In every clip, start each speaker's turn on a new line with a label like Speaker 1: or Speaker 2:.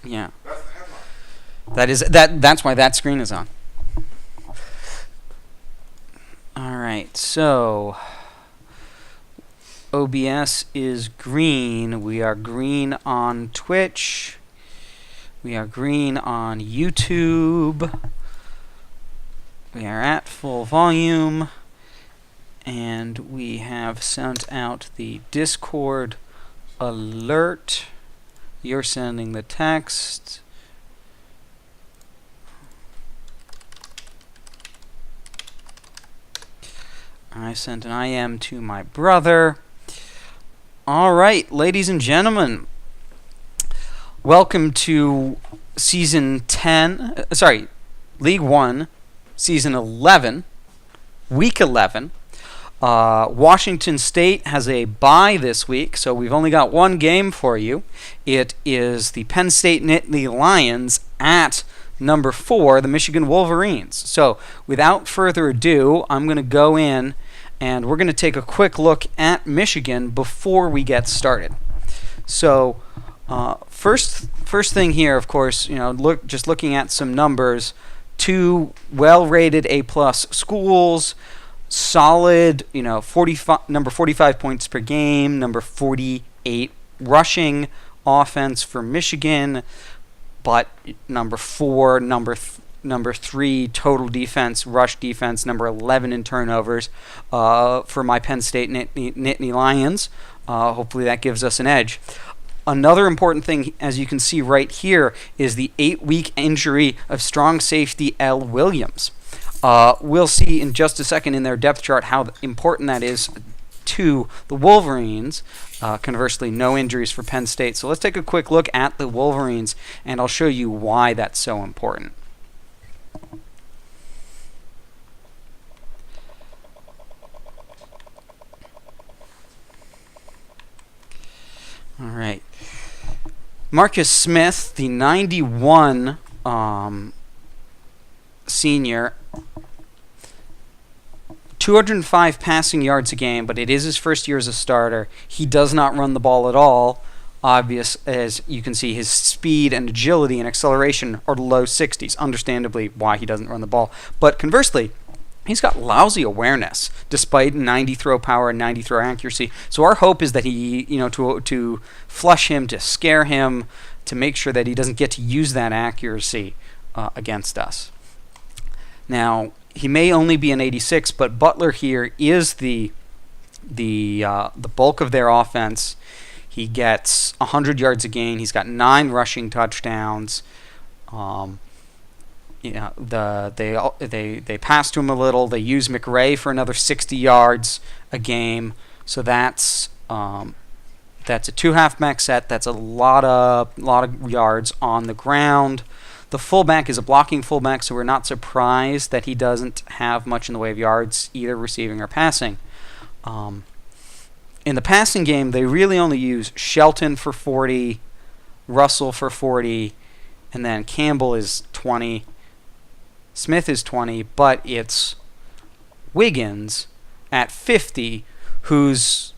Speaker 1: Yeah.
Speaker 2: That's the headline.
Speaker 1: That's why that screen is on. All right. So OBS is green. We are green on Twitch. We are green on YouTube. We are at full volume. And we have sent out the Discord alert. You're sending the text. I sent an IM to my brother. All right, ladies and gentlemen, welcome to Season 10, League 1, Season 11, Week 11. Washington State has a bye this week, so we've only got one game for you. It is the Penn State Nittany Lions at number 4, the Michigan Wolverines. So without further ado, I'm going to go in and we're going to take a quick look at Michigan before we get started. So first thing here, of course, just looking at some numbers. 2 well-rated A-plus schools, solid, number 45 points per game, number 48 rushing offense for Michigan, but number 4, number 3 total defense, rush defense, number 11 in turnovers for my Penn State Nittany Lions. Hopefully that gives us an edge. Another important thing, as you can see right here, is the 8-week injury of strong safety L. Williams. We'll see in just a second in their depth chart how important that is to the Wolverines. Conversely, no injuries for Penn State. So let's take a quick look at the Wolverines, and I'll show you why that's so important. All right. Marcus Smith, the 91 senior, 205 passing yards a game, but it is his first year as a starter. He does not run the ball at all. Obvious, as you can see, his speed and agility and acceleration are low 60s. Understandably, why he doesn't run the ball. But conversely, he's got lousy awareness, despite 90 throw power and 90 throw accuracy. So our hope is that he, to flush him, to scare him, to make sure that he doesn't get to use that accuracy against us. Now, he may only be an 86, but Butler here is the bulk of their offense. He gets 100 yards a game. He's got 9 rushing touchdowns. They pass to him a little. They use McRae for another 60 yards a game. So that's a 2 halfback set. That's a lot of yards on the ground. The fullback is a blocking fullback, so we're not surprised that he doesn't have much in the way of yards, either receiving or passing. In the passing game, they really only use Shelton for 40, Russell for 40, and then Campbell is 20. Smith is 20, but it's Wiggins at 50, who's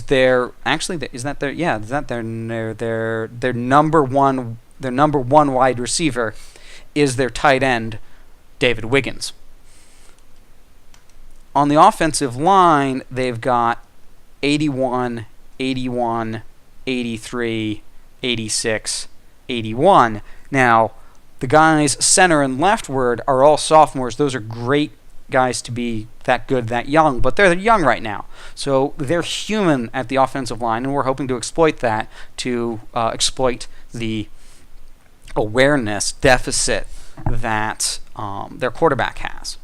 Speaker 1: their number one wide receiver is their tight end, David Wiggins. On the offensive line, they've got 81, 81, 83, 86, 81. Now, the guys center and leftward are all sophomores. Those are great guys to be that good, that young, but they're young right now. So they're human at the offensive line, and we're hoping to exploit that, to exploit the awareness deficit that their quarterback has.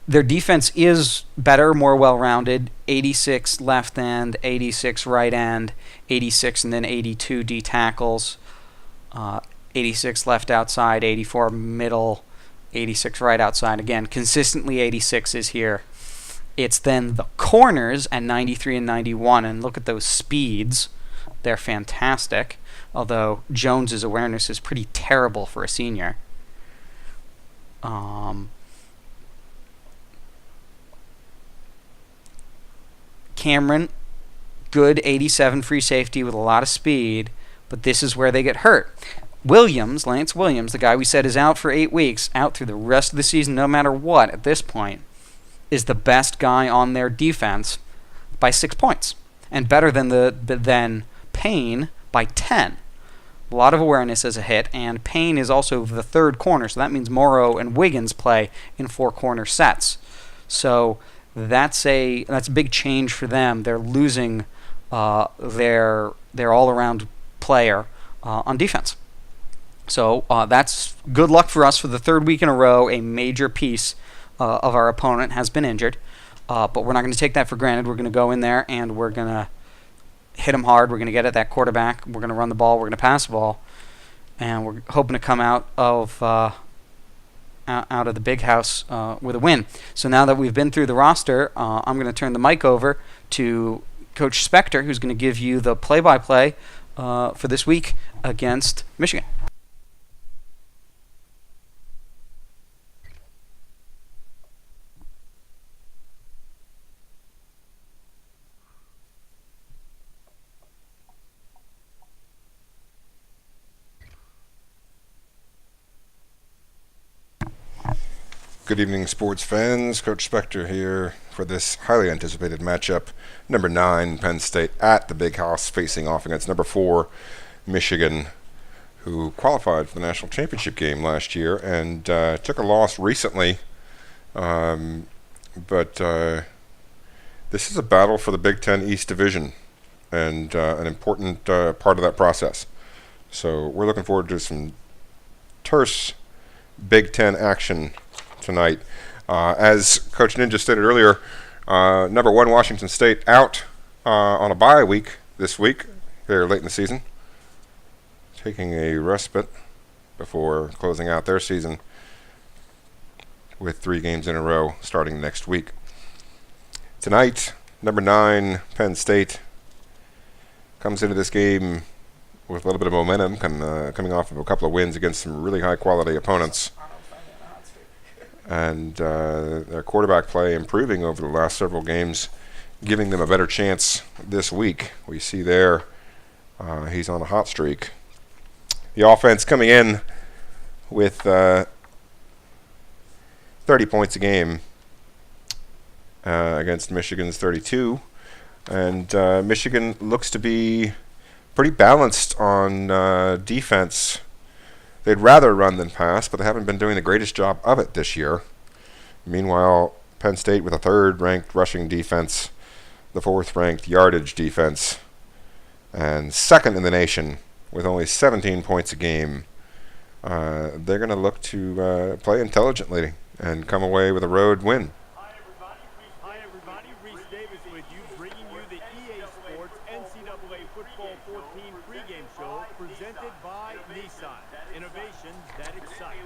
Speaker 1: Their defense is better, more well-rounded. 86 left end, 86 right end, 86 and then 82 D tackles, 86 left outside, 84 middle, 86 right outside. Again, consistently 86 is here. It's then the corners at 93 and 91, and look at those speeds. They're fantastic, although Jones's awareness is pretty terrible for a senior. Cameron, good 87 free safety with a lot of speed, but this is where they get hurt. Lance Williams, the guy we said is out for 8 weeks, out through the rest of the season no matter what at this point, is the best guy on their defense by 6 points, and better than Payne by 10. A lot of awareness as a hit, and Payne is also the third corner, so that means Morrow and Wiggins play in 4-corner sets. So that's a big change for them. They're losing their all-around player on defense. So that's good luck for us for the third week in a row. A major piece of our opponent has been injured, but we're not going to take that for granted. We're going to go in there and we're going to hit him hard. We're going to get at that quarterback. We're going to run the ball. We're going to pass the ball, and we're hoping to come out of the big house with a win. So now that we've been through the roster, I'm going to turn the mic over to Coach Spector, who's going to give you the play-by-play for this week against Michigan.
Speaker 2: Good evening, sports fans. Coach Spector here for this highly anticipated matchup. Number 9, Penn State at the Big House, facing off against number 4, Michigan, who qualified for the national championship game last year and took a loss recently. But this is a battle for the Big Ten East Division and an important part of that process. So we're looking forward to some terse Big Ten action tonight. As Coach Ninja stated earlier, number 1 Washington State out on a bye week this week, very late in the season, taking a respite before closing out their season with 3 games in a row starting next week. Tonight, number 9 Penn State comes into this game with a little bit of momentum, coming off of a couple of wins against some really high quality opponents. And their quarterback play improving over the last several games, giving them a better chance this week. We see there he's on a hot streak. The offense coming in with 30 points a game against Michigan's 32. And Michigan looks to be pretty balanced on defense. They'd rather run than pass, but they haven't been doing the greatest job of it this year. Meanwhile, Penn State with a 3rd-ranked rushing defense, the 4th-ranked yardage defense, and 2nd in the nation with only 17 points a game. They're going to look to play intelligently and come away with a road win.
Speaker 3: Hi, everybody. Reese Davis with you, bringing you the EA Sports NCAA Football 14 pregame show presented by Nissan. Innovation that excites.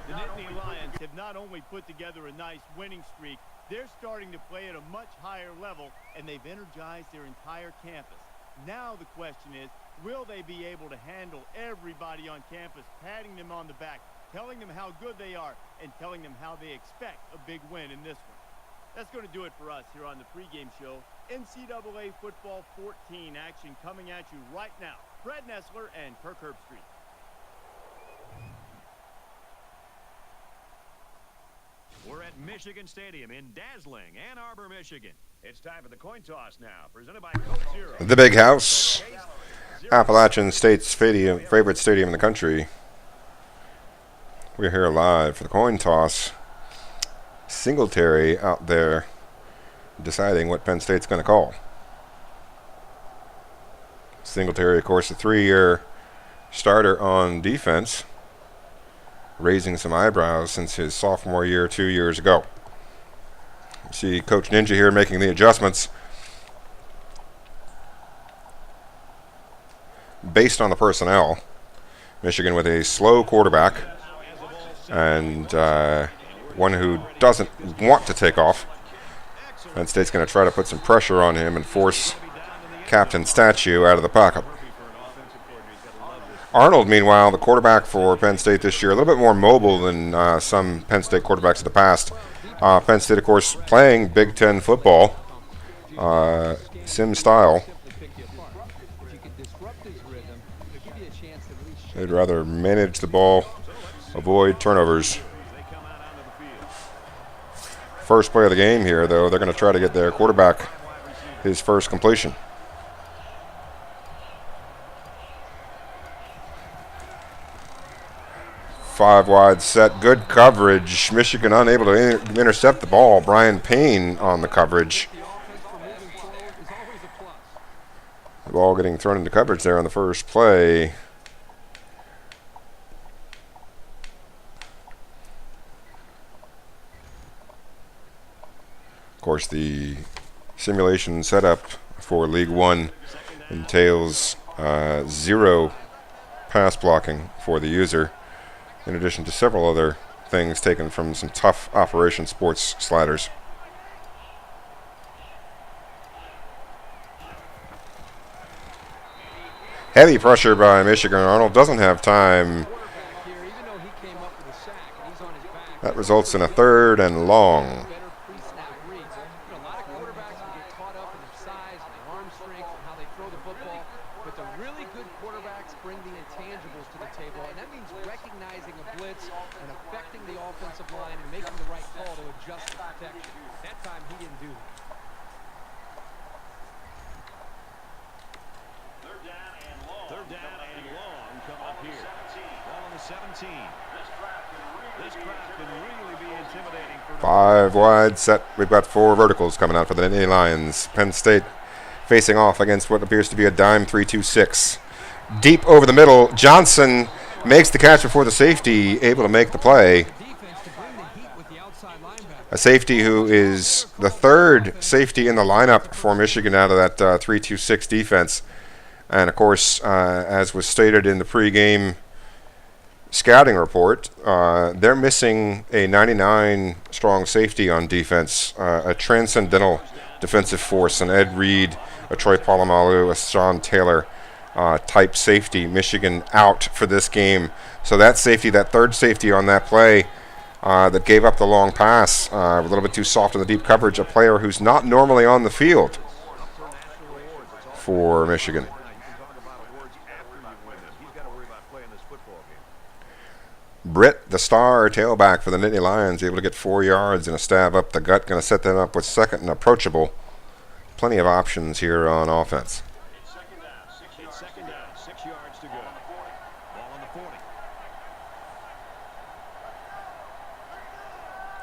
Speaker 3: The Nittany Lions have not only put together a nice winning streak, they're starting to play at a much higher level, and they've energized their entire campus. Now the question is, will they be able to handle everybody on campus, patting them on the back, telling them how good they are, and telling them how they expect a big win in this one? That's going to do it for us here on the pregame show. NCAA Football 14 action coming at you right now. Fred Nessler and Kirk Herbstreit.
Speaker 4: We're at Michigan Stadium in dazzling Ann Arbor, Michigan. It's time for the coin toss now, presented by Coke Zero.
Speaker 2: The Big House, Appalachian State's favorite stadium in the country. We're here live for the coin toss. Singletary out there deciding what Penn State's going to call. Singletary, of course, a 3-year starter on defense, raising some eyebrows since his sophomore year 2 years ago. See Coach Ninja here making the adjustments based on the personnel. Michigan with a slow quarterback and one who doesn't want to take off. Penn State's going to try to put some pressure on him and force Captain Statue out of the pocket. Arnold, meanwhile, the quarterback for Penn State this year, a little bit more mobile than some Penn State quarterbacks of the past. Penn State, of course, playing Big Ten football, sim style. They'd rather manage the ball, avoid turnovers. First play of the game here, though, they're going to try to get their quarterback his first completion. Five wide set, good coverage. Michigan unable to intercept the ball. Brian Payne on the coverage. The ball getting thrown into coverage there on the first play. Of course, the simulation setup for League One entails 0 pass blocking for the user, in addition to several other things taken from some tough Operation Sports sliders. Heavy pressure by Michigan. Arnold doesn't have time. That results in a 3rd and long. Five wide set. We've got 4 verticals coming out for the Nittany Lions. Penn State facing off against what appears to be a dime 3-2-6. Deep over the middle. Johnson makes the catch before the safety, able to make the play. A safety who is the 3rd safety in the lineup for Michigan out of that 3-2-6 defense. And, of course, as was stated in the pregame scouting report, they're missing a 99 strong safety on defense, a transcendental defensive force, an Ed Reed, a Troy Polamalu, a Sean Taylor type safety. Michigan out for this game. So that safety, that 3rd safety on that play that gave up the long pass, a little bit too soft in the deep coverage, a player who's not normally on the field for Michigan. Britt, the star tailback for the Nittany Lions, able to get 4 yards and a stab up the gut. Going to set them up with 2nd and approachable. Plenty of options here on offense.
Speaker 4: It's second down, 6 yards to go. Ball on the 40.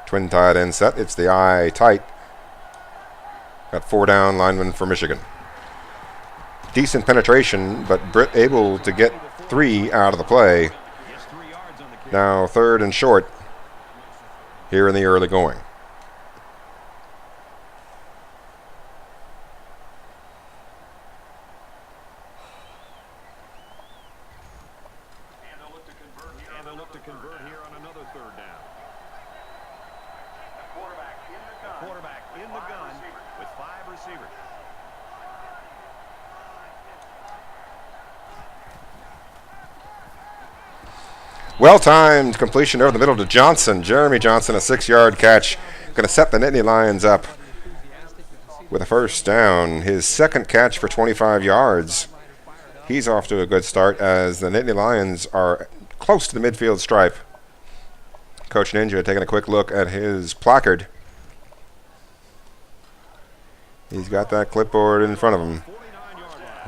Speaker 2: Twin tight end set. It's the eye tight. Got 4 down linemen for Michigan. Decent penetration, but Britt able to get 3 out of the play. Now 3rd and short here in the early going.
Speaker 4: And they'll look to convert here on another 3rd down. The quarterback in the gun with 5 receivers.
Speaker 2: Well-timed completion over the middle to Johnson. Jeremy Johnson, a 6-yard catch. Going to set the Nittany Lions up with a 1st down. His 2nd catch for 25 yards. He's off to a good start as the Nittany Lions are close to the midfield stripe. Coach Ninja taking a quick look at his placard. He's got that clipboard in front of him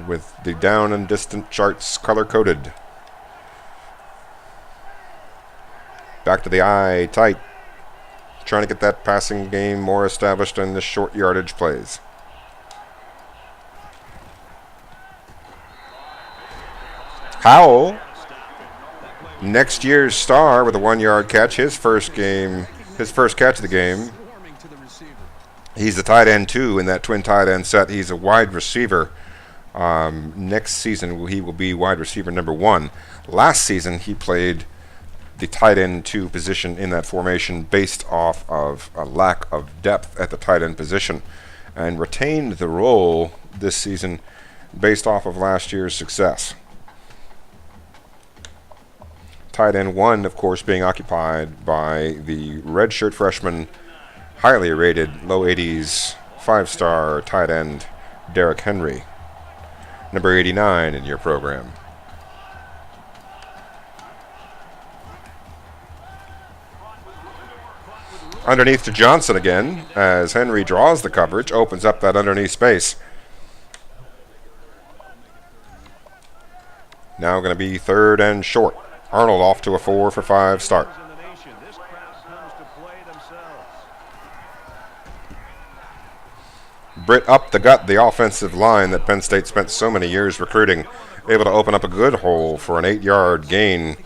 Speaker 2: with the down and distant charts color-coded. Back to the eye tight. Trying to get that passing game more established in the short yardage plays. Howell, next year's star with a 1-yard catch, his first catch of the game. He's the tight end 2 in that twin tight end set. He's a wide receiver. Next season he will be wide receiver number 1. Last season he played the tight end 2 position in that formation based off of a lack of depth at the tight end position, and retained the role this season based off of last year's success. Tight end 1, of course, being occupied by the redshirt freshman, highly rated, low 80s, 5-star tight end Derrick Henry, number 89 in your program. Underneath to Johnson again, as Henry draws the coverage, opens up that underneath space. Now going to be 3rd and short. Arnold off to a 4 for 5 start.
Speaker 4: This crowd comes to play themselves.
Speaker 2: Britt up the gut, the offensive line that Penn State spent so many years recruiting, able to open up a good hole for an 8-yard gain.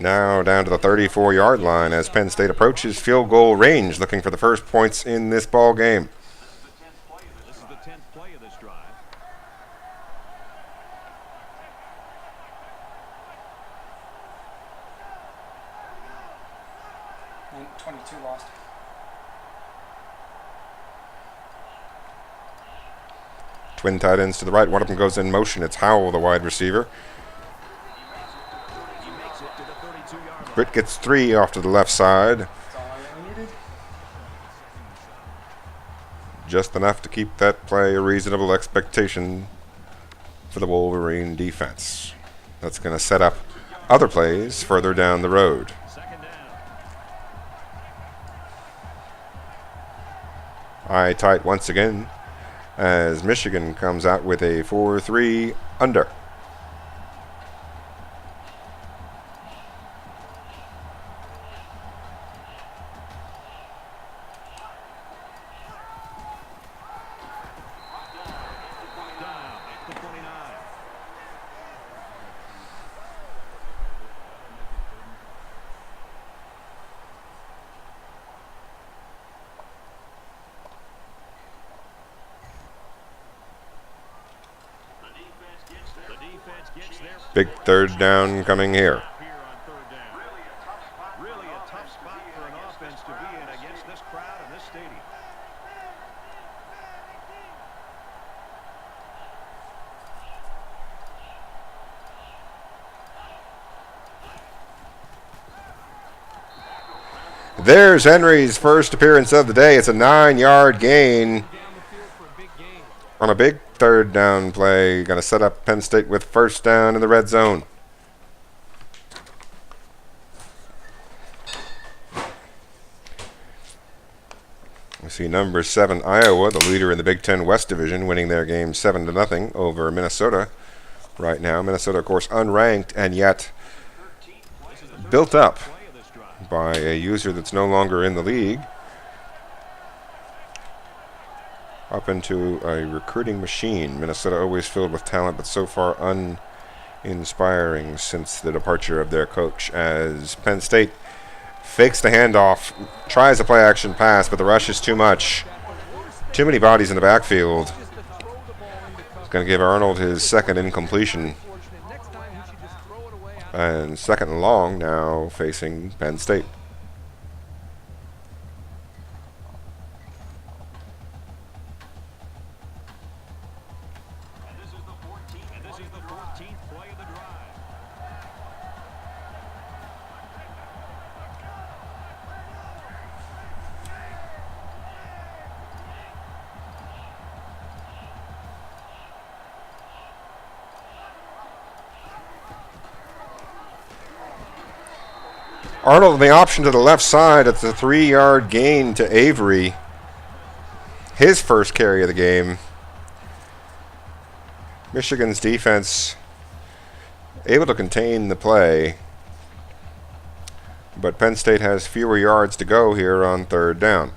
Speaker 2: Now down to the 34-yard line as Penn State approaches field goal range, looking for the first points in this ball game.
Speaker 4: This is the 10th play of this drive.
Speaker 1: And 22 lost.
Speaker 2: Twin tight ends to the right. One of them goes in motion. It's Howell, the wide receiver.
Speaker 4: He makes it to the 32-yard line.
Speaker 2: Britt gets 3 off to the left side.
Speaker 1: That's all I really needed.
Speaker 2: Just enough to keep that play a reasonable expectation for the Wolverine defense. That's going to set up other plays further down the road.
Speaker 4: 2nd down.
Speaker 2: Eye tight once again as Michigan comes out with a 4-3 under.
Speaker 4: Down at the 29. The defense gets their
Speaker 2: Big 3rd down coming here.
Speaker 4: here on 3rd down. Really a tough spot for an offense to be in against this crowd in this stadium.
Speaker 2: There's Henry's first appearance of the day. It's a 9-yard gain on a big 3rd down play. Going to set up Penn State with first down in the red zone. We see number 7 Iowa, the leader in the Big Ten West Division, winning their game 7-0 over Minnesota right now. Minnesota, of course, unranked and yet built up
Speaker 4: Play of this drive.
Speaker 2: by a user that's no longer in the league up into a recruiting machine. Minnesota always filled with talent, but so far uninspiring since the departure of their coach, as Penn State fakes the handoff, tries a play action pass, but the rush is too much. Too many bodies in the backfield. It's going to give Arnold his 2nd incompletion. And 2nd and long now facing Penn State.
Speaker 4: And this is the 14th play of the drive.
Speaker 2: Arnold, the option to the left side at the 3-yard gain to Avery. His first carry of the game. Michigan's defense able to contain the play, but Penn State has fewer yards to go here on 3rd down.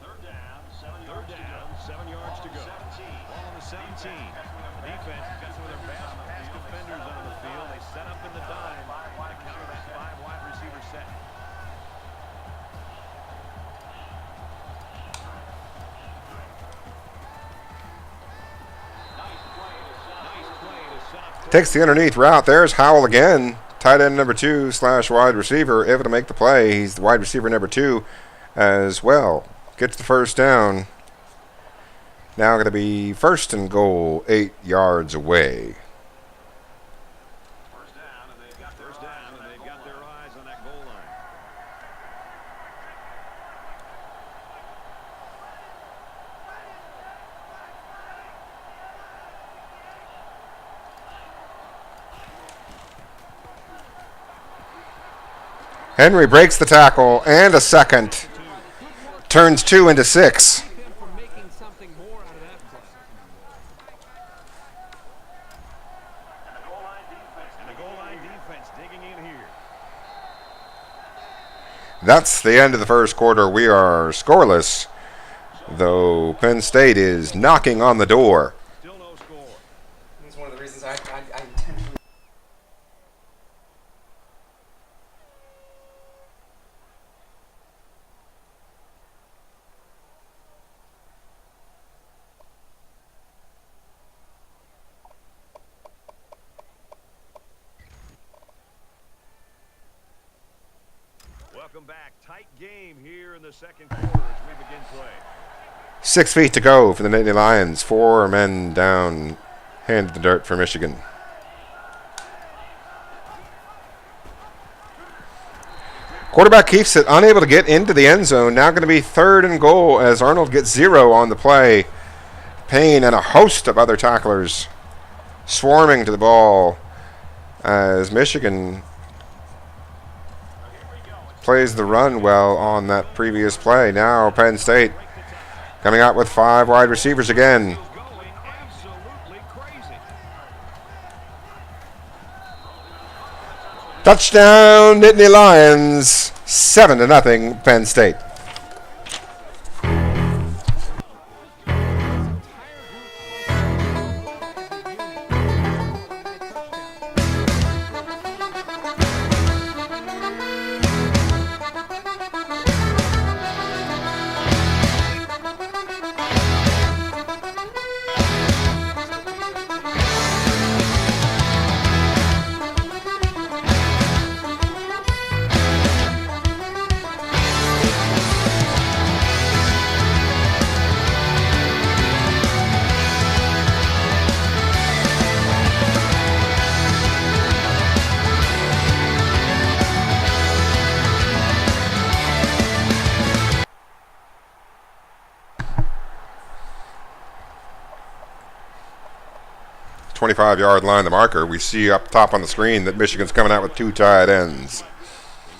Speaker 4: Third down, 7 yards to go. Ball on the 17. The defense has got some of their best defenders on the field. They set up in the dime to counter that 5 wide receiver set. Nice play to set up.
Speaker 2: Takes the underneath route. There's Howell again. Tight end number 2 / wide receiver, able to make the play. He's the wide receiver number 2 as well. Gets the first down. Now going to be 1st and goal, 8 yards away.
Speaker 4: First down, and they've got their eyes on that goal line.
Speaker 2: Henry breaks the tackle and a second. Turns 2 into 6.
Speaker 4: Him from making something more out of that play. And the goal line defense digging in here.
Speaker 2: That's the end of the first quarter. We are scoreless, though Penn State is knocking on the door.
Speaker 4: Still no score.
Speaker 1: That's one of the reasons I intentionally.
Speaker 4: Welcome back. Tight game here in the second quarter as we begin play.
Speaker 2: 6 feet to go for the Nittany Lions. 4 men down, hand in the dirt for Michigan. Quarterback keeps it, unable to get into the end zone. Now going to be 3rd and goal as Arnold gets 0 on the play. Payne and a host of other tacklers swarming to the ball as Michigan plays the run well on that previous play. Now Penn State coming out with 5 wide receivers again.
Speaker 4: Going absolutely crazy.
Speaker 2: Touchdown, Nittany Lions, 7-0 Penn State. Yard line, the marker. We see up top on the screen that Michigan's coming out with 2 tight ends.
Speaker 4: In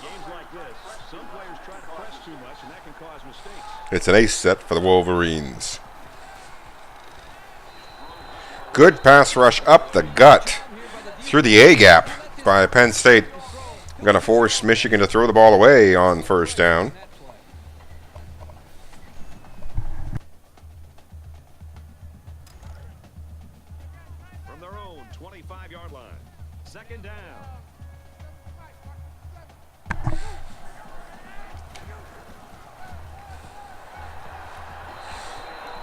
Speaker 4: games like this, some players try to press too much, and that can cause mistakes.
Speaker 2: It's an ace set for the Wolverines. Good pass rush up the gut through the A gap by Penn State. Going to force Michigan to throw the ball away on 1st down.
Speaker 4: From their own 25-yard line. 2nd down.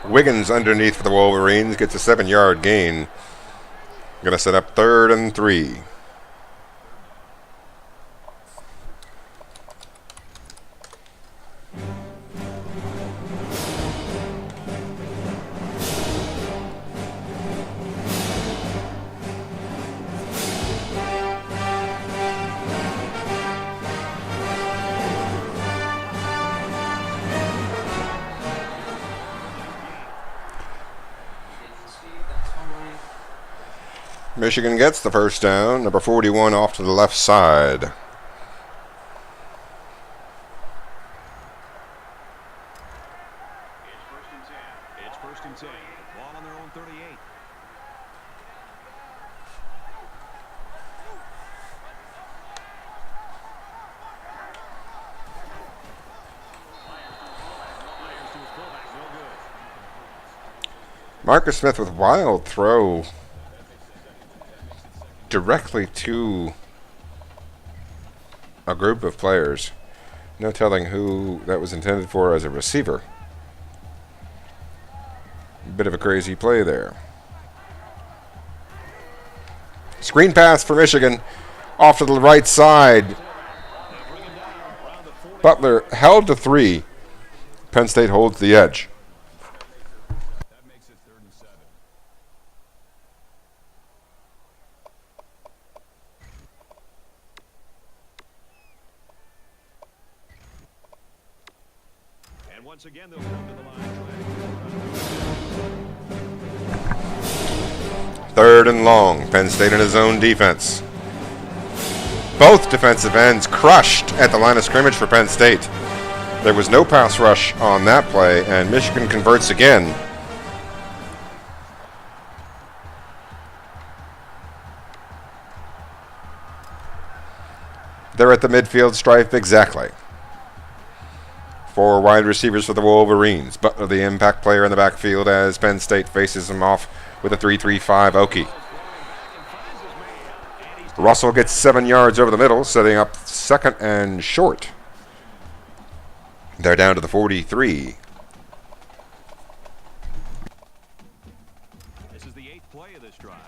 Speaker 2: Wiggins underneath for the Wolverines gets a 7-yard gain. Going to set up 3rd and 3. Michigan gets the 1st down. Number 41 off to the left side.
Speaker 4: It's 1st and 10. Ball on their own 38. Fires to his fullback, no good.
Speaker 2: Marcus Smith with wild throw directly to a group of players. No telling who that was intended for as a receiver. Bit of a crazy play there. Screen pass for Michigan. Off to the right side. Butler held to 3. Penn State holds the edge.
Speaker 4: That makes it 3rd and 7. And once again, they'll come to the line.
Speaker 2: 3rd and long. Penn State in his own defense. Both defensive ends crushed at the line of scrimmage for Penn State. There was no pass rush on that play, and Michigan converts again. They're at the midfield stripe exactly. 4 wide receivers for the Wolverines. Butler, the impact player in the backfield, as Penn State faces him off with a 3-3-5 Okie. Russell gets 7 yards over the middle, setting up second and short. They're down to the 43.
Speaker 4: This is the 8th play of this drive.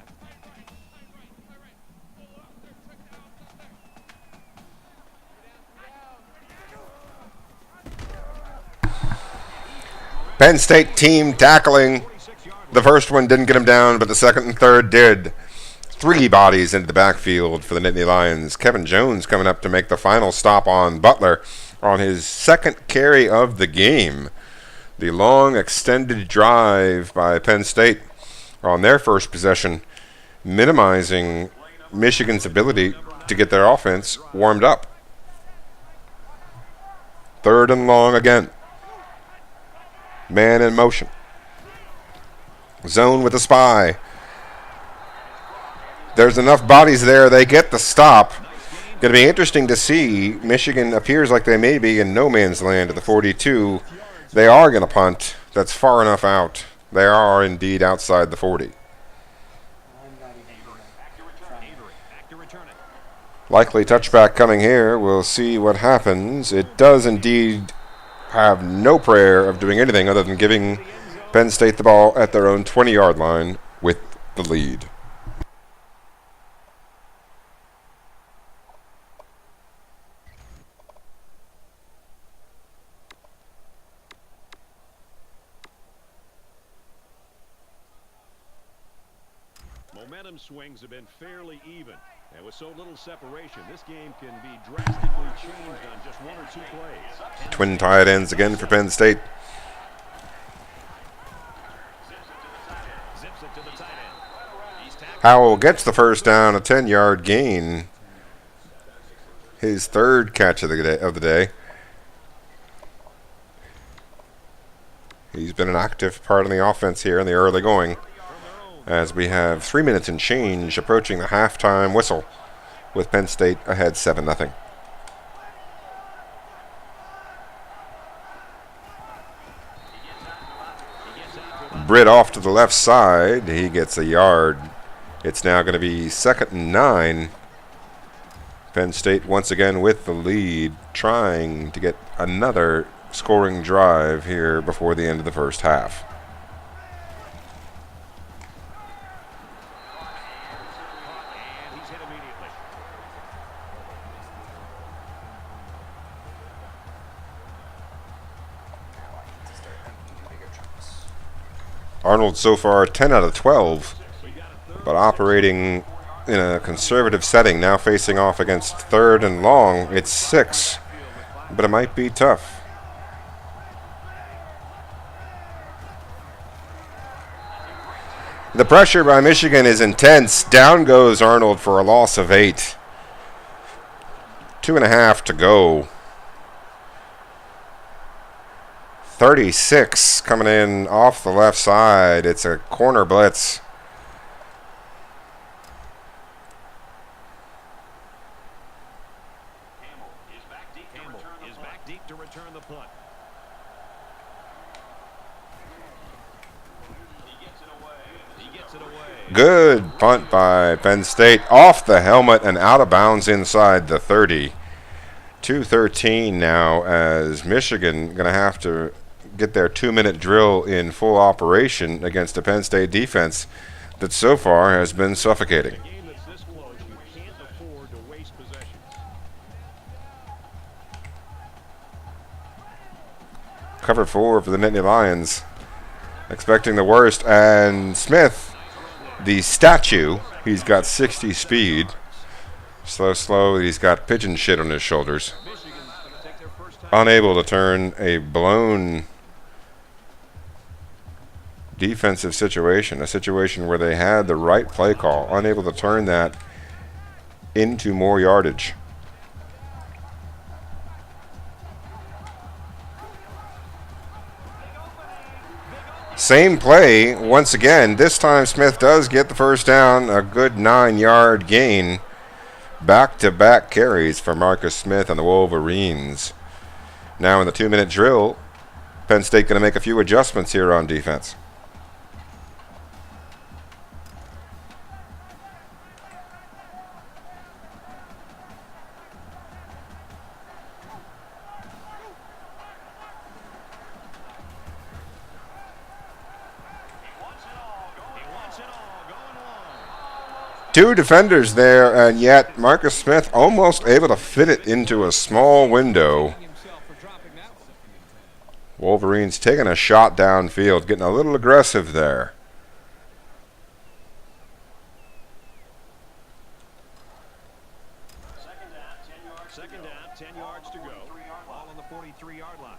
Speaker 2: Penn State team tackling. The first one didn't get him down, but the second and third did. 3 bodies into the backfield for the Nittany Lions. Kevin Jones coming up to make the final stop on Butler on his second carry of the game. The long extended drive by Penn State on their first possession, minimizing Michigan's ability to get their offense warmed up. 3rd and long again. Man in motion. Zone with a spy. There's enough bodies there. They get the stop. Going to be interesting to see. Michigan appears like they may be in no man's land at the 42. They are going to punt. That's far enough out. They are indeed outside the 40. Likely touchback coming here. We'll see what happens. It does indeed have no prayer of doing anything other than giving Penn State the ball at their own 20-yard line with the lead.
Speaker 4: Momentum swings have been fairly even. And with so little separation, this game can be drastically changed on just 1 or 2 plays.
Speaker 2: Twin tight ends again for Penn State.
Speaker 4: Zips it to the tight end.
Speaker 2: Howell gets the first down, a 10-yard gain. His 3rd catch of the day. He's been an active part of the offense here in the early going, as we have 3 minutes and change approaching the halftime whistle, with Penn State ahead 7-0. Britt off to the left side. He gets a yard. It's now going to be 2nd and 9. Penn State once again with the lead, trying to get another scoring drive here before the end of the first half.
Speaker 4: And he's hit immediately.
Speaker 2: Arnold so far 10 out of 12, but operating in a conservative setting, now facing off against 3rd and long. It's 6, but it might be tough. The pressure by Michigan is intense. Down goes Arnold for a loss of 8. 2.5 to go. 36 coming in off the left side. It's a corner blitz.
Speaker 4: Campbell is back deep to return the punt. He gets it away.
Speaker 2: Good punt by Penn State. Off the helmet and out of bounds inside the 30. 2:13 now, as Michigan going to have to get their 2-minute drill in full operation against a Penn State defense that so far has been suffocating.
Speaker 4: A game that's this close, you can't afford to waste possessions.
Speaker 2: Cover 4 for the Nittany Lions. Expecting the worst, and Smith, the statue, he's got 60 speed. Slow, he's got pigeon shit on his shoulders. Unable to turn a blown defensive situation, a situation where they had the right play call, unable to turn that into more yardage. Same play once again. This time Smith does get the first down, a good 9-yard gain. Back-to-back carries for Marcus Smith and the Wolverines. Now in the 2-minute drill, Penn State going to make a few adjustments here on defense. Two defenders there, and yet Marcus Smith almost able to fit it into a small window. Wolverines taking a shot downfield, getting a little aggressive there.
Speaker 4: Second down, 10 yards to go. Ball on the 43-yard line.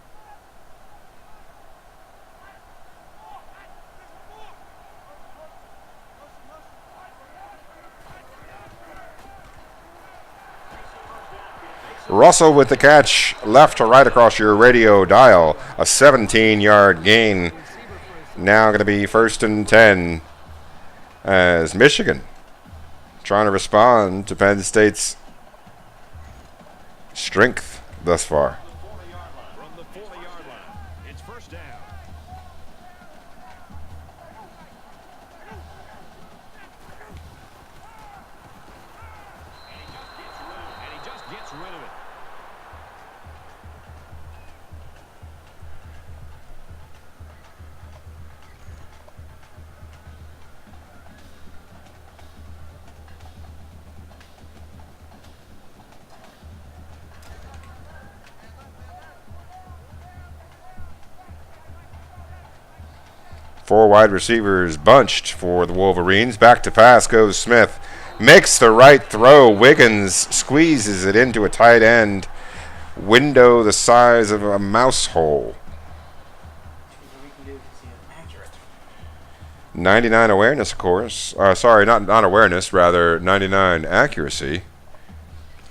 Speaker 2: Russell with the catch, left to right across your radio dial. A 17-yard gain. Now going to be 1st and 10 as Michigan trying to respond to Penn State's strength thus far.
Speaker 4: From the 40-yard line, it's first down. And he just gets rid of it.
Speaker 2: Four wide receivers bunched for the Wolverines. Back to pass goes Smith. Makes the right throw. Wiggins squeezes it into a tight end. Window the size of a mouse hole. 99 awareness, of course. Sorry, not awareness, rather 99 accuracy.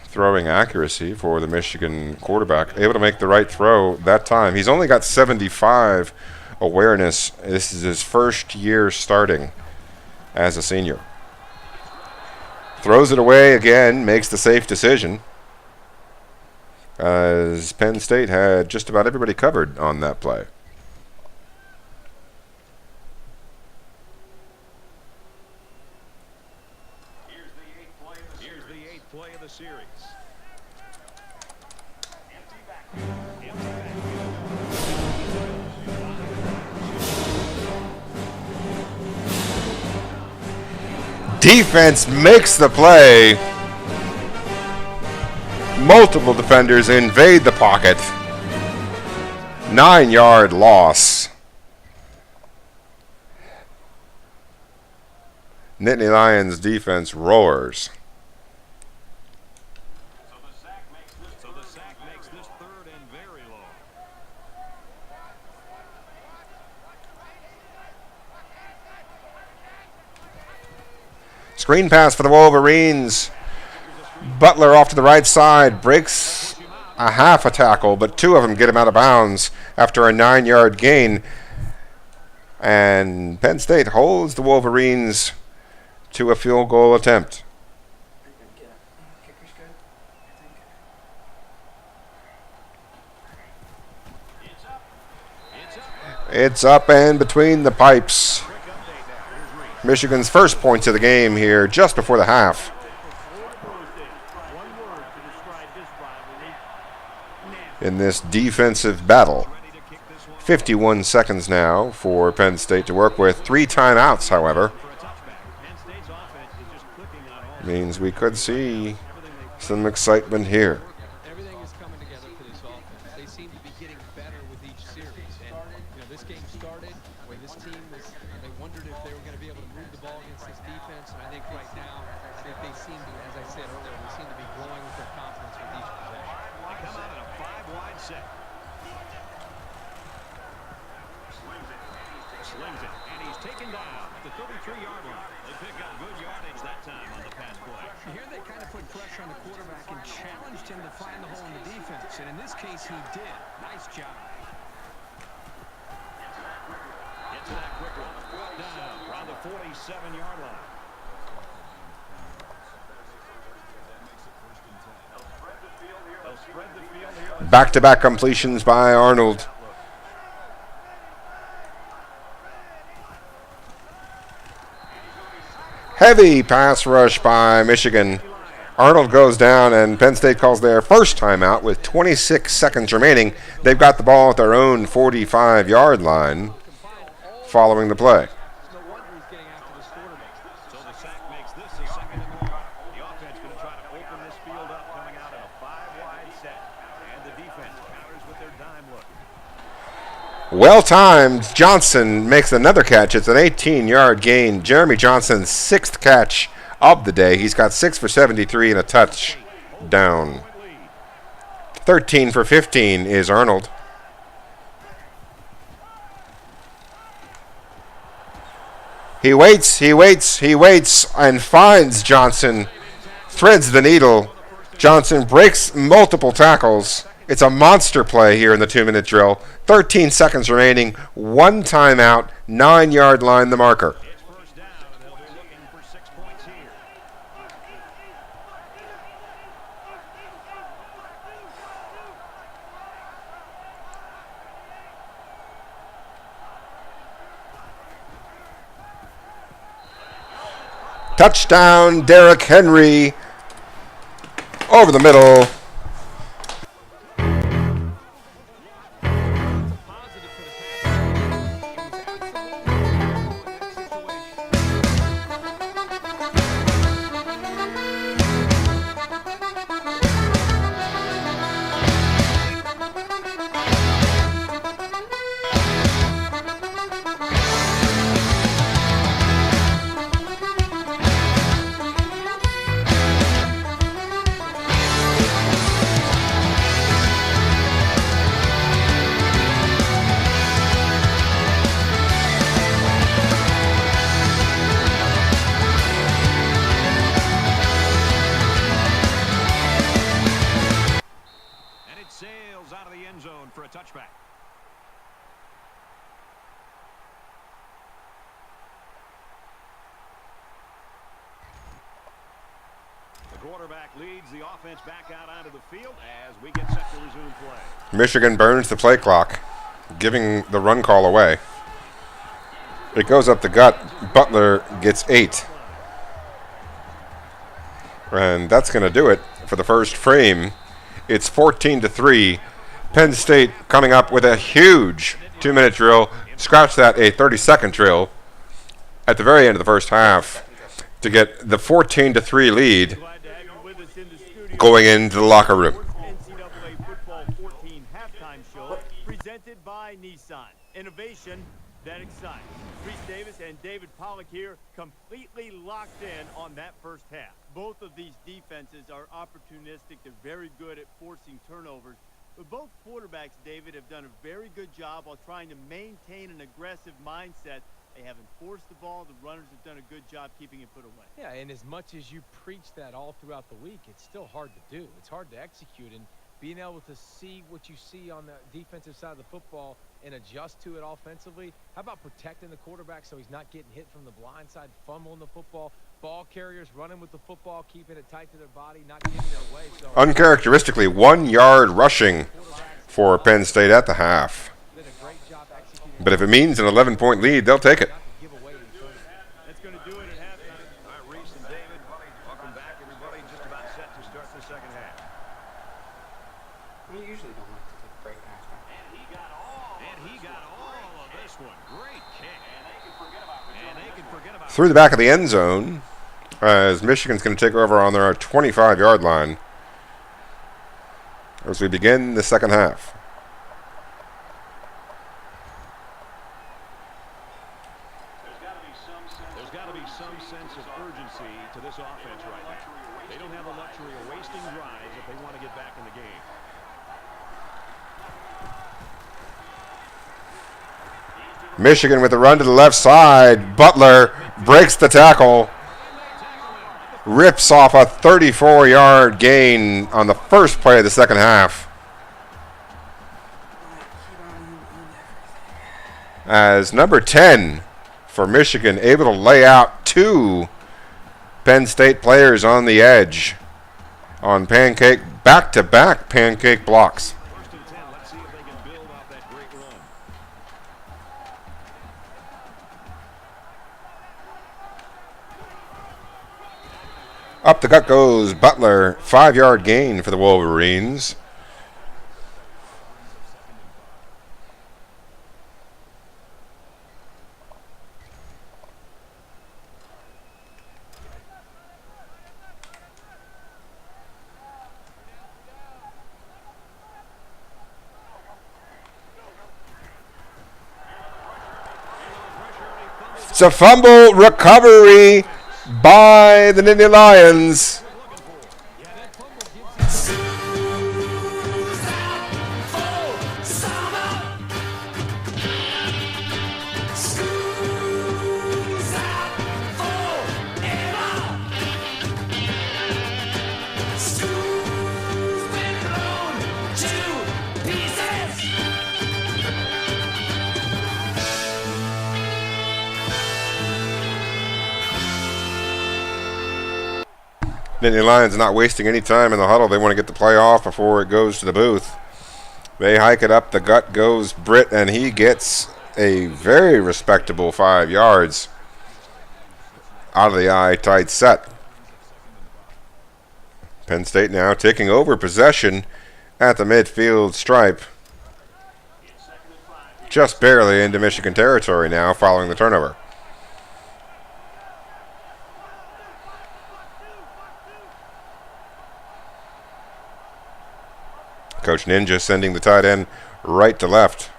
Speaker 2: Throwing accuracy for the Michigan quarterback. Able to make the right throw that time. He's only got 75 awareness. This is his first year starting as a senior. Throws it away again, makes the safe decision, as Penn State had just about everybody covered on that play.
Speaker 4: Here's the eighth play of the series.
Speaker 2: Defense makes the play. Multiple defenders invade the pocket. 9-yard loss. Nittany Lions defense roars.
Speaker 4: So the sack makes this third and very long.
Speaker 2: Screen pass for the Wolverines. Butler off to the right side. Breaks a half a tackle, but two of them get him out of bounds after a 9-yard gain. And Penn State holds the Wolverines to a field goal attempt. It's up and between the pipes. Michigan's first points of the game here just before the half. In this defensive battle. 51 seconds now for Penn State to work with. 3 timeouts, however. Means we could see some excitement here.
Speaker 5: Everything is coming together for this offense. They seem to be getting better with each series. And this game started when this team was, they wondered if they were going to be able to move the ball against this defense. And I think right now, they seem to, as I said earlier, they seem to be growing with their confidence with each possession.
Speaker 4: They come out in a 5-wide set. Slings it, and he's taken down at the 33-yard line. They pick up good yardage that time on the pass play.
Speaker 5: Here they kind of put pressure on the quarterback and challenged him to find the hole in the defense. And in this case, he did. Nice job.
Speaker 4: Get to that quick one. Down around the 47-yard line. They'll spread the field here.
Speaker 2: Back-to-back completions by Arnold. Heavy pass rush by Michigan. Arnold goes down, and Penn State calls their first timeout with 26 seconds remaining. They've got the ball at their own 45-yard line following the play.
Speaker 5: No wonder he's getting after this quarterback.
Speaker 4: So the sack makes this a second and long. The offense going to try to open this field up, coming out in a 5-wide set. And the defense counters with their dime look.
Speaker 2: Well timed. Johnson makes another catch. It's an 18-yard gain. Jeremy Johnson's 6th catch of the day. He's got 6 for 73 and a touchdown. 13 for 15 is Arnold. He waits, and finds Johnson. Threads the needle. Johnson breaks multiple tackles. It's a monster play here in the 2-minute drill. 13 seconds remaining. 1 timeout. 9-yard line, the marker.
Speaker 4: It's first down, and they'll be looking for 6 points here.
Speaker 2: Touchdown, Derrick Henry. Over the middle.
Speaker 5: Positive for the
Speaker 4: And it sails out of the end zone for a touchback. The quarterback leads the offense back out onto the field as we get set to resume play.
Speaker 2: Michigan burns the play clock, giving the run call away. It goes up the gut. Butler gets 8. And that's going to do it for the first frame. It's 14-3. Penn State coming up with a huge 2-minute drill. Scratch that, a 30-second drill at the very end of the first half to get the 14-3 lead
Speaker 3: Glad to have you with us in the studio.
Speaker 2: going into the locker room.
Speaker 3: NCAA Football 14 halftime show presented by Nissan. Innovation that excites. Reese Davis and David Pollock here, completely locked in on that first half. Both of these defenses are opportunistic. They're very good at forcing turnovers. But both quarterbacks, David, have done a very good job while trying to maintain an aggressive mindset. They haven't forced the ball. The runners have done a good job keeping it put away.
Speaker 5: Yeah, and as much as you preach that all throughout the week, it's still hard to do. It's hard to execute, and being able to see what you see on the defensive side of the football and adjust to it offensively. How about protecting the quarterback so he's not getting hit from the blind side, fumbling the football, ball carriers running with the football, keeping it tight to their body, not giving it away. So
Speaker 2: Uncharacteristically, 1 yard rushing for Penn State at the half.
Speaker 5: did a great job executing.
Speaker 2: But if it means an 11-point lead, they'll take it.
Speaker 5: Not to give away any further.
Speaker 3: That's going to do it at halftime.
Speaker 4: All right, Reese and David, welcome back, everybody. Just about set to start the second half.
Speaker 6: We usually don't like to take a break after.
Speaker 4: And he got all of this one. Great kick. And they can forget about
Speaker 2: Through the back of the end zone, as Michigan's going to take over on their 25-yard line as we begin the second half.
Speaker 4: There's got to be some sense of urgency to this offense right now. They don't have the luxury of wasting drives if they want to get back in the game.
Speaker 2: Michigan with the run to the left side. Butler breaks the tackle. Rips off a 34-yard gain on the first play of the second half. As number 10 for Michigan able to lay out 2 Penn State players on the edge on back-to-back pancake blocks.
Speaker 4: First and 10. Let's see if they can build off that great run.
Speaker 2: Up the gut goes Butler. 5-yard gain for the Wolverines. It's a fumble recovery by the Nittany Lions. Nittany Lions not wasting any time in the huddle. They want to get the play off before it goes to the booth. They hike it up. The gut goes Britt, and he gets a very respectable 5 yards out of the eye tight set. Penn State now taking over possession at the midfield stripe. Just barely into Michigan territory now following the turnover. Coach Ninja sending the tight end right to left.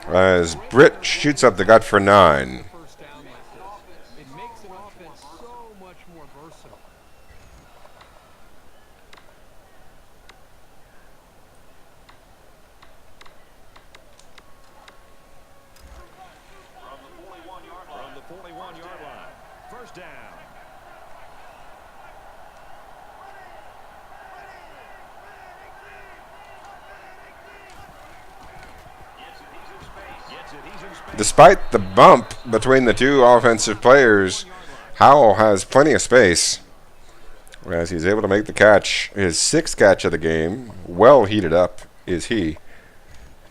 Speaker 2: As Britt shoots up the gut for 9.
Speaker 5: First down like this. It makes an offense so much more versatile.
Speaker 4: From the 41-yard line. First down.
Speaker 2: Despite the bump between the 2 offensive players, Howell has plenty of space as he's able to make the catch. His 6th catch of the game. Well heated up is he.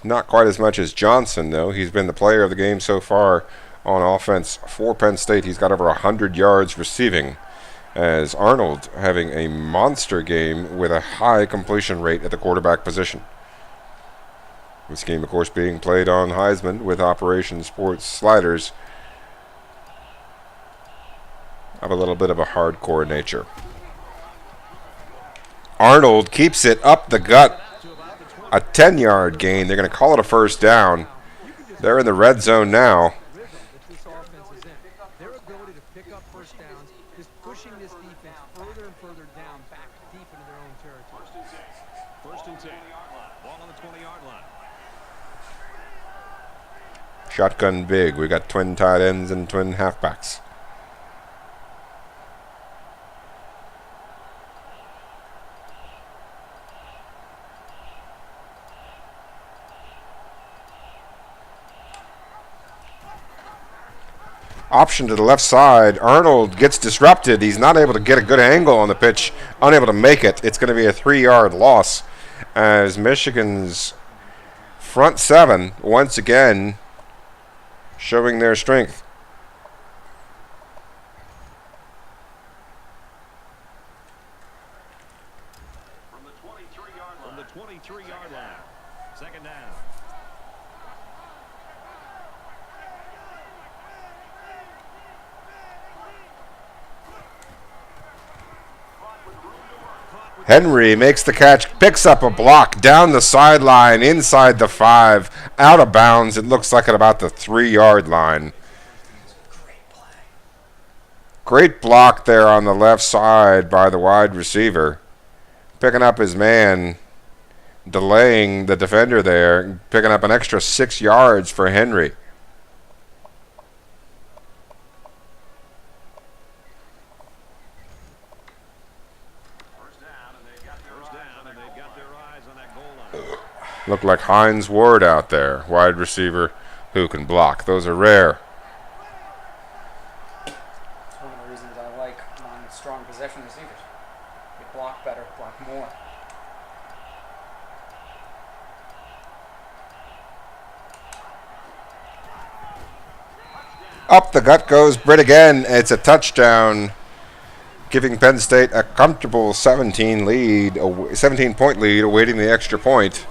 Speaker 2: Not quite as much as Johnson, though. He's been the player of the game so far on offense for Penn State. He's got over 100 yards receiving, as Arnold having a monster game with a high completion rate at the quarterback position. This game, of course, being played on Heisman with Operation Sports Sliders of a little bit of a hardcore nature. Arnold keeps it up the gut. A 10-yard gain. They're going to call it a first down. They're in the red zone now.
Speaker 5: This offense is in. Their ability to pick up first downs is pushing this defense further and further down, back deep into their own territory.
Speaker 4: First and 10. Ball on the 20-yard line.
Speaker 2: Shotgun big. We got twin tight ends and twin halfbacks. Option to the left side. Arnold gets disrupted. He's not able to get a good angle on the pitch. Unable to make it. It's going to be a 3-yard loss as Michigan's front 7 once again showing their strength.
Speaker 4: From the 23-yard line. Second down.
Speaker 2: Henry makes the catch, picks up a block down the sideline, inside the 5, out of bounds. It looks like at about the 3-yard line. Great block there on the left side by the wide receiver. Picking up his man delaying the defender there, picking up an extra 6 yards for Henry. Looked like Hines Ward out there, wide receiver who can block. Those are rare.
Speaker 6: It's one of the reasons I like non-strong possession receivers. They block better, block more.
Speaker 2: Up the gut goes Britt again. It's a touchdown, giving Penn State a comfortable 17-point lead, awaiting the extra point.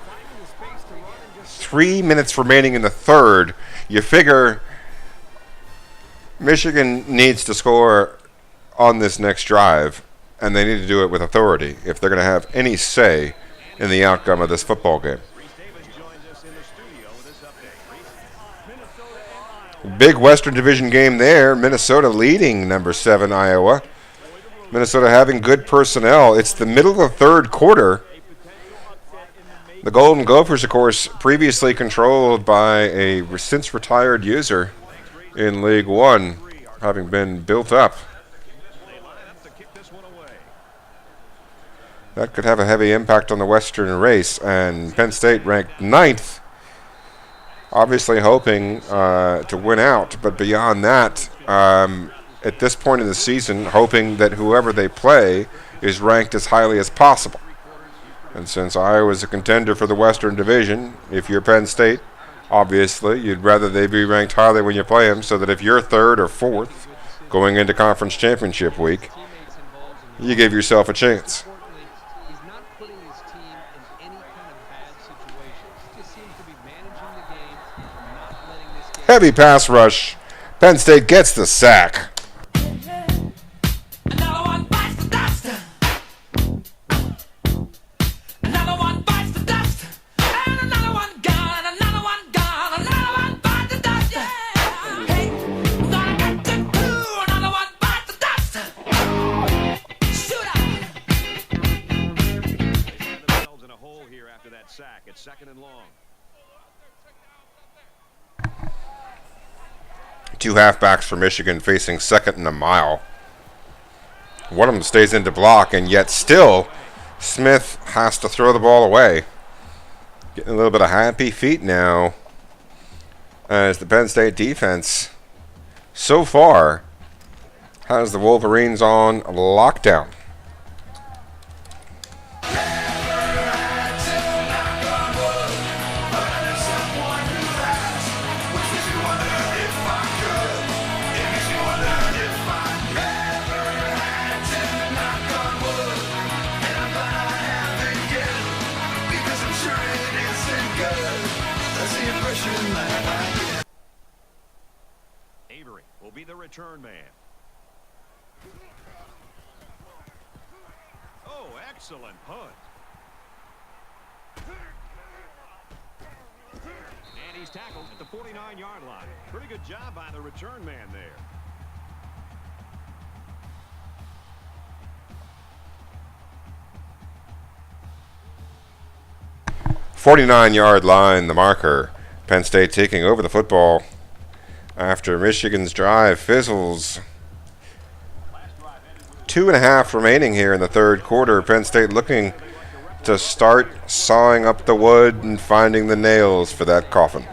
Speaker 2: 3 minutes remaining in the third. You figure Michigan needs to score on this next drive, and they need to do it with authority if they're going to have any say in the outcome of this football game. Big Western Division game there. Minnesota leading number 7 Iowa. Minnesota having good personnel. It's the middle of the third quarter. The Golden Gophers, of course, previously controlled by a since retired user in League 1, having been built up. That could have a heavy impact on the Western race, and Penn State ranked 9th, obviously hoping to win out, but beyond that, at this point in the season, hoping that whoever they play is ranked as highly as possible. And since Iowa's a contender for the Western Division, if you're Penn State, obviously you'd rather they be ranked highly when you play them, so that if you're 3rd or 4th going into conference championship week, you give yourself a chance. Heavy pass rush. Penn State gets the sack.
Speaker 4: It's 2nd and long.
Speaker 2: 2 halfbacks for Michigan facing 2nd and a mile. One of them stays into block, and yet still Smith has to throw the ball away. Getting a little bit of happy feet now as the Penn State defense so far has the Wolverines on lockdown.
Speaker 4: Avery will be the return man. Oh, excellent punt. And he's tackled at the 49-yard line. Pretty good job by the return man there.
Speaker 2: .49-yard line, the marker. Penn State taking over the football after Michigan's drive fizzles. 2.5 remaining here in the third quarter. Penn State looking to start sawing up the wood and finding the nails for that coffin.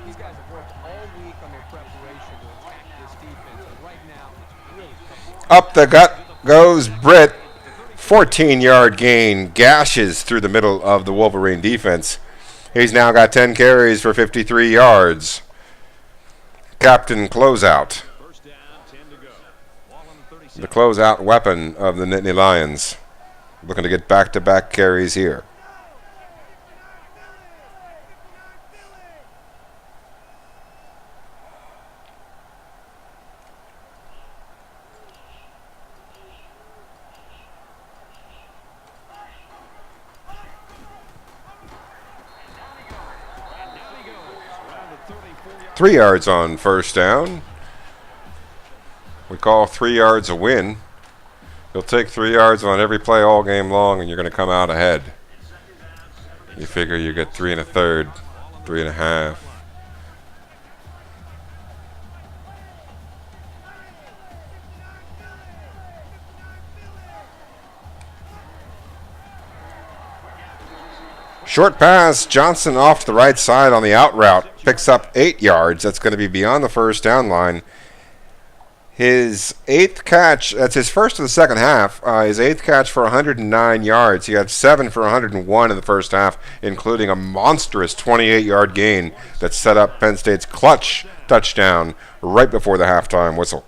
Speaker 5: These guys have worked all week on their preparation to attack this defense, and right now it's really tough.
Speaker 2: Up the gut goes Britt. 14-yard gain, gashes through the middle of the Wolverine defense. He's now got 10 carries for 53 yards. Captain closeout. The closeout weapon of the Nittany Lions. Looking to get back-to-back carries here. Three yards on first down. We call 3 yards a win. You'll take 3 yards on every play all game long, and you're going to come out ahead. You figure you get 3 1/3, 3.5. Short pass, Johnson off to the right side on the out route. Picks up 8 yards. That's going to be beyond the first down line. His 8th catch, that's his first of the second half, his 8th catch for 109 yards. He had 7 for 101 in the first half, including a monstrous 28-yard gain that set up Penn State's clutch touchdown right before the halftime whistle.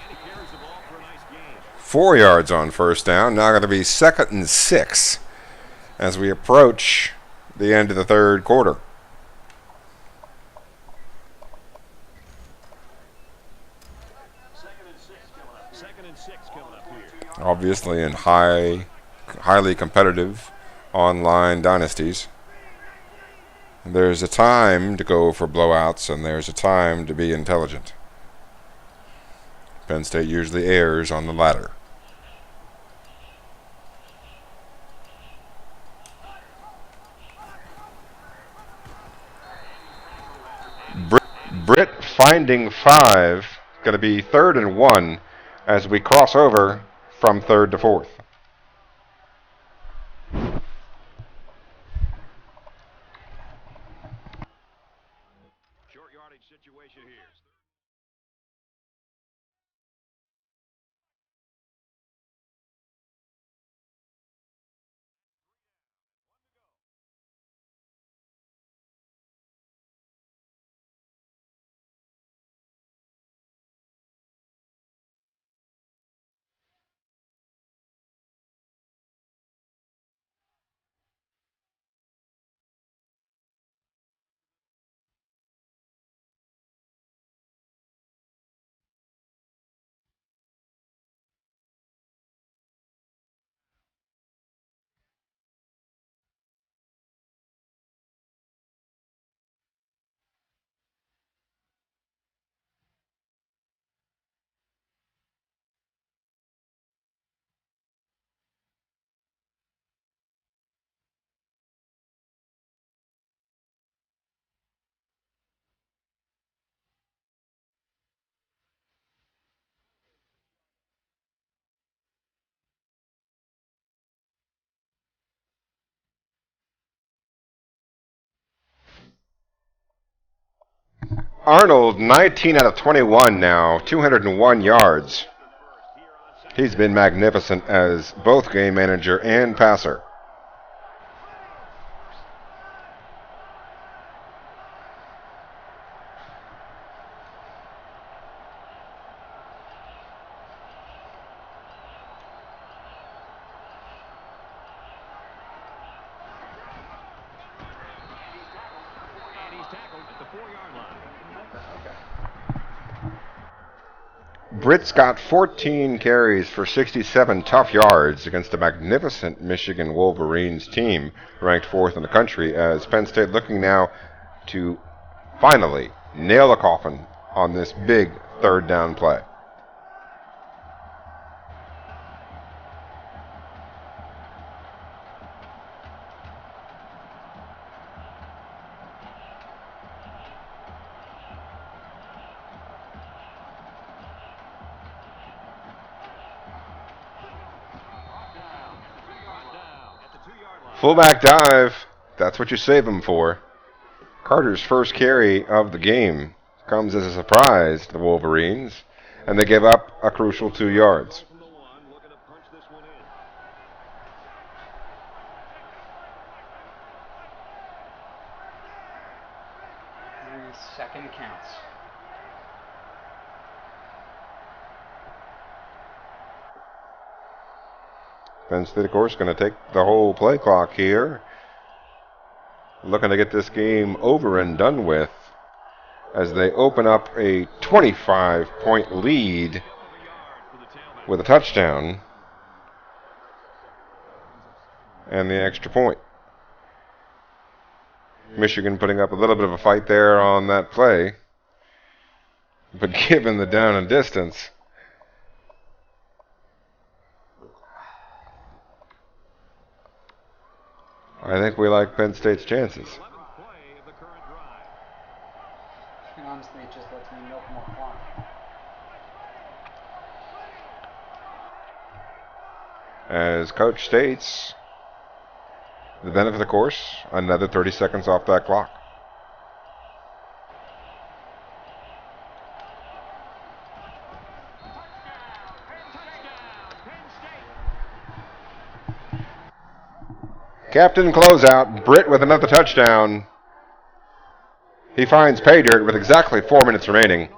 Speaker 4: And he carries the ball for a nice gain.
Speaker 2: 4 yards on first down. Now going to be 2nd and 6 as we approach the end of the third quarter.
Speaker 4: Second and six coming up here.
Speaker 2: Obviously in highly competitive online dynasties, there's a time to go for blowouts and there's a time to be intelligent. Penn State usually errs on the latter. Britt finding 5, going to be 3rd and 1 as we cross over from 3rd to 4th.
Speaker 4: Short yardage situation here.
Speaker 2: Arnold, 19 out of 21 now, 201 yards. He's been magnificent as both game manager and passer.
Speaker 4: And he's tackled at the 4-yard line.
Speaker 2: Britt's got 14 carries for 67 tough yards against a magnificent Michigan Wolverines team, ranked 4th in the country, as Penn State looking now to finally nail the coffin on this big 3rd down play. Fullback dive, that's what you save him for. Carter's first carry of the game comes as a surprise to the Wolverines, and they give up a crucial 2 yards.
Speaker 4: From the one, looking to punch this one in.
Speaker 6: 3-second counts.
Speaker 2: Penn State, of course, going to take the whole play clock here. Looking to get this game over and done with as they open up a 25-point lead with a touchdown. and the extra point. Michigan putting up a little bit of a fight there on that play, but given the down and distance, I think we like Penn State's chances.
Speaker 6: And honestly, it just lets me milk more clock.
Speaker 2: As Coach states, the benefit of the course, another 30 seconds off that clock. Captain closeout, Britt with another touchdown. He finds pay dirt with exactly 4 minutes remaining.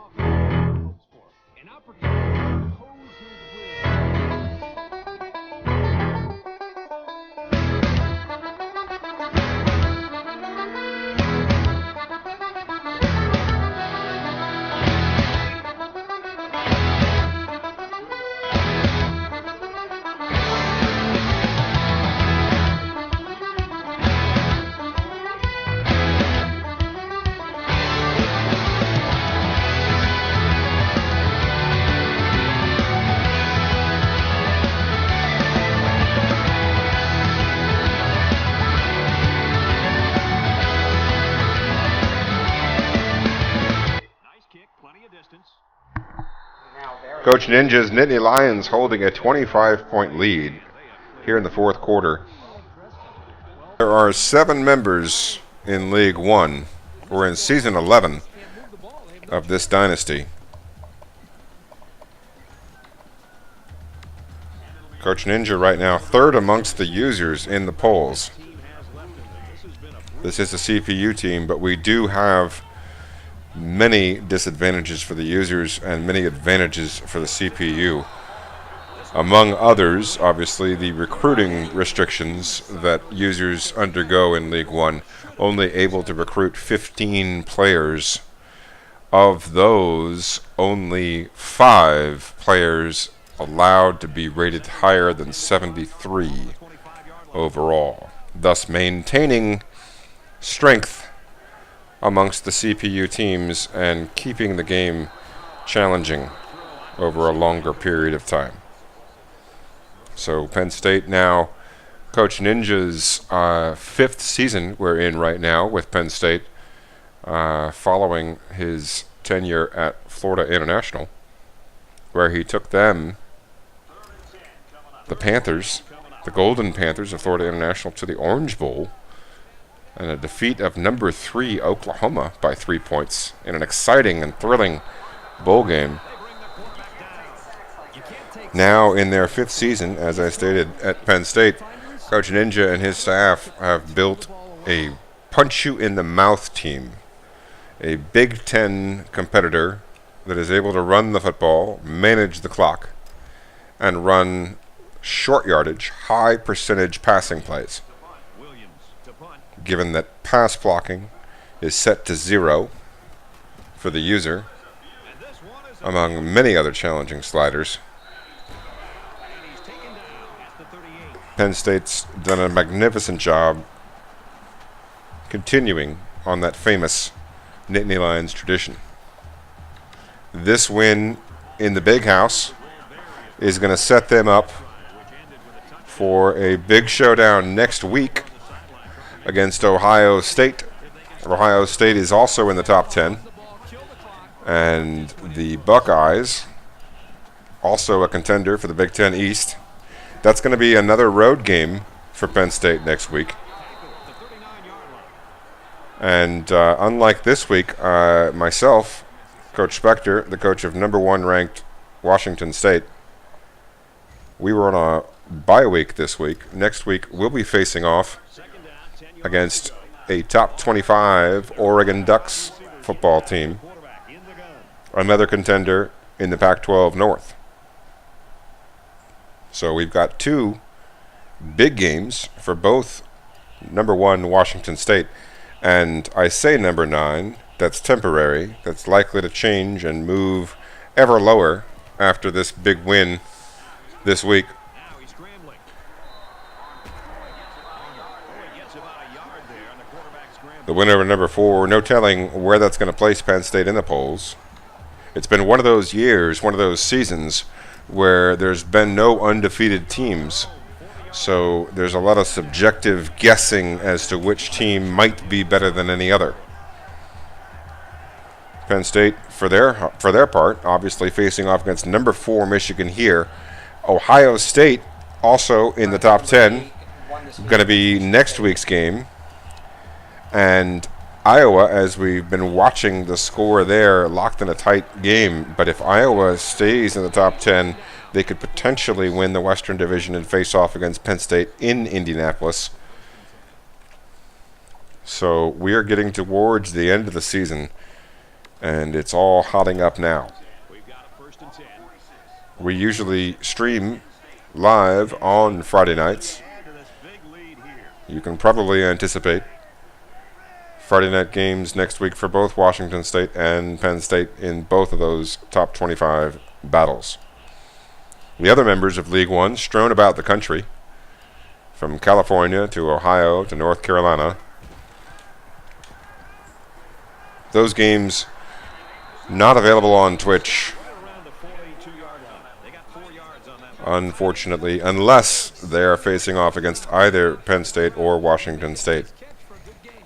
Speaker 2: Coach Ninja's Nittany Lions holding a 25-point lead here in the fourth quarter. There are 7 members in League 1. We're in season 11 of this dynasty. Coach Ninja right now third amongst the users in the polls. This is a CPU team, but we do have many disadvantages for the users and many advantages for the CPU. Among others, obviously, the recruiting restrictions that users undergo in League 1, only able to recruit 15 players. Of those, only 5 players allowed to be rated higher than 73 overall, thus maintaining strength amongst the CPU teams and keeping the game challenging over a longer period of time. So Penn State now, Coach Ninja's 5th season we're in right now with Penn State, following his tenure at Florida International, where he took them, the Panthers, the Golden Panthers of Florida International, to the Orange Bowl, and a defeat of number 3 Oklahoma by 3 points in an exciting and thrilling bowl game. Now in their 5th season, as I stated, at Penn State, Coach Ninja and his staff have built a punch-you-in-the-mouth team, a Big Ten competitor that is able to run the football, manage the clock, and run short yardage, high percentage passing plays. Given that pass blocking is set to 0 for the user, among many other challenging sliders. Penn State's done a magnificent job continuing on that famous Nittany Lions tradition. This win in the Big House is going to set them up for a big showdown next week against Ohio State. Ohio State is also in the top 10. And the Buckeyes, also a contender for the Big Ten East. That's going to be another road game for Penn State next week. And unlike this week, myself, Coach Spector, the coach of number 1 ranked Washington State, we were on a bye week this week. Next week, we'll be facing off against a top 25 Oregon Ducks football team, another contender in the Pac-12 North. So we've got 2 big games for both number 1 Washington State, and I say number 9, that's temporary, that's likely to change and move ever lower after this big win this week.
Speaker 4: Gets about a yard there on the quarterback scramble.
Speaker 2: The winner of number 4, no telling where that's going to place Penn State in the polls. It's been one of those years, one of those seasons, where there's been no undefeated teams. So there's a lot of subjective guessing as to which team might be better than any other. Penn State, for their part, obviously facing off against number 4 Michigan here. Ohio State also in the top 10, going to be next week's game. And Iowa, as we've been watching the score there, locked in a tight game. But if Iowa stays in the top 10, they could potentially win the Western Division and face off against Penn State in Indianapolis. So we are getting towards the end of the season, and it's all hotting up now.
Speaker 4: We've got a 1st and 10.
Speaker 2: We usually stream live on Friday nights.
Speaker 4: Add to this big lead here.
Speaker 2: You can probably anticipate Friday night games next week for both Washington State and Penn State in both of those top 25 battles. The other members of League One strewn about the country, from California to Ohio to North Carolina. Those games not available on Twitch,
Speaker 4: Right around the 42-yard line. They got 4 yards on that.
Speaker 2: unfortunately, unless they are facing off against either Penn State or Washington State.
Speaker 5: Catch for a good game.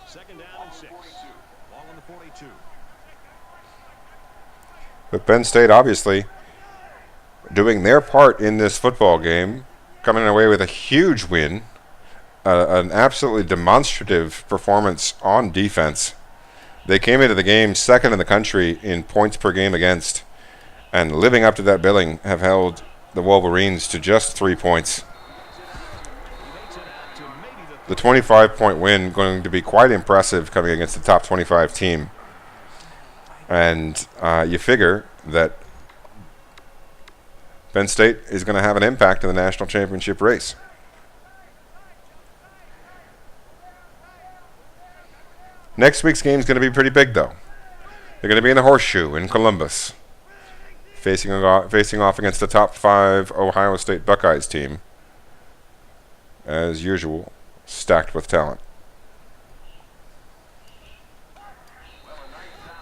Speaker 4: Second down and 6. Ball on the 42.
Speaker 2: But Penn State obviously doing their part in this football game, coming away with a huge win, an absolutely demonstrative performance on defense. They came into the game second in the country in points per game against, and living up to that billing have held the Wolverines to just 3 points. The 25-point win going to be quite impressive coming against the top 25 team. And you figure that Penn State is going to have an impact in the national championship race. Next week's game is going to be pretty big, though. They're going to be in the Horseshoe in Columbus, facing off against the top 5 Ohio State Buckeyes team. As usual, stacked with talent.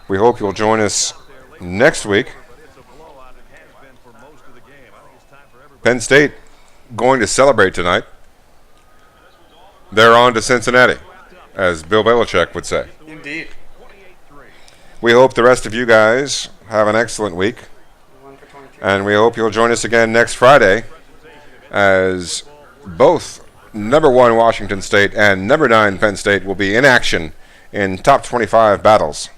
Speaker 2: We hope you'll join us next week.
Speaker 4: But it's a blowout. It has been for most of the game. I think it's time for everybody.
Speaker 2: Penn State going to celebrate tonight. They're on to Cincinnati, as Bill Belichick would say.
Speaker 6: Indeed.
Speaker 4: 28-3.
Speaker 2: We hope the rest of you guys have an excellent week,
Speaker 6: 1 for 23.
Speaker 2: and we hope you'll join us again next Friday as both number 1 Washington State and number 9 Penn State will be in action in top 25 battles.